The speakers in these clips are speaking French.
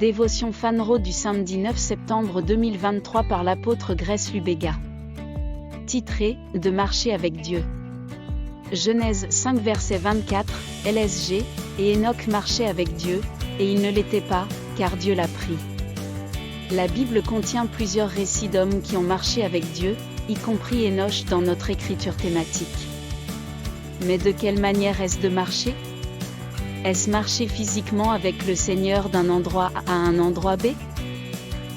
Dévotion Fanro du samedi 9 septembre 2023 par l'apôtre Grace Lubega. Titré « De marcher avec Dieu ». Genèse 5 verset 24, LSG, et Enoch marchait avec Dieu, et il ne l'était pas, car Dieu l'a pris. La Bible contient plusieurs récits d'hommes qui ont marché avec Dieu, y compris Enoch dans notre écriture thématique. Mais de quelle manière est-ce de marcher ? Est-ce marcher physiquement avec le Seigneur d'un endroit A à un endroit B ?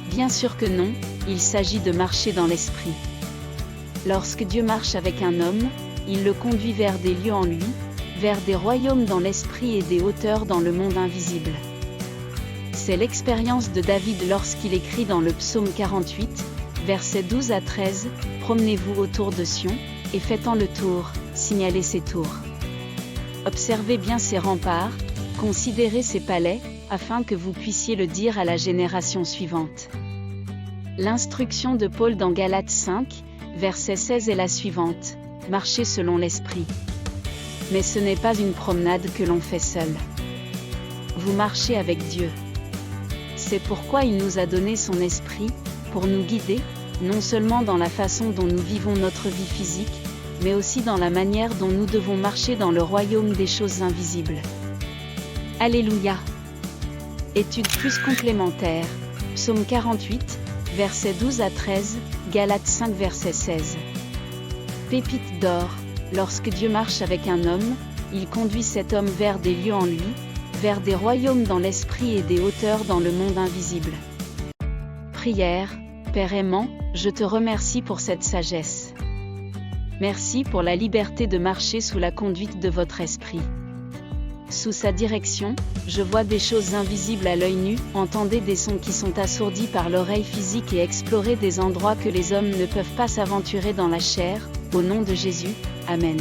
Bien sûr que non, il s'agit de marcher dans l'esprit. Lorsque Dieu marche avec un homme, il le conduit vers des lieux en lui, vers des royaumes dans l'esprit et des hauteurs dans le monde invisible. C'est l'expérience de David lorsqu'il écrit dans le psaume 48, versets 12 à 13, « Promenez-vous autour de Sion, et faites-en le tour, signalez ses tours. Observez bien ses remparts, considérez ses palais, afin que vous puissiez le dire à la génération suivante. » L'instruction de Paul dans Galates 5, verset 16 est la suivante, « Marchez selon l'esprit. » Mais ce n'est pas une promenade que l'on fait seul. Vous marchez avec Dieu. C'est pourquoi il nous a donné son esprit, pour nous guider, non seulement dans la façon dont nous vivons notre vie physique, mais aussi dans la manière dont nous devons marcher dans le royaume des choses invisibles. Alléluia! Étude plus complémentaire, psaume 48, versets 12 à 13, Galates 5 verset 16. Pépite d'or, lorsque Dieu marche avec un homme, il conduit cet homme vers des lieux en lui, vers des royaumes dans l'esprit et des hauteurs dans le monde invisible. Prière, Père aimant, je te remercie pour cette sagesse. Merci pour la liberté de marcher sous la conduite de votre esprit. Sous sa direction, je vois des choses invisibles à l'œil nu, entendez des sons qui sont assourdis par l'oreille physique et explorer des endroits que les hommes ne peuvent pas s'aventurer dans la chair, au nom de Jésus, Amen.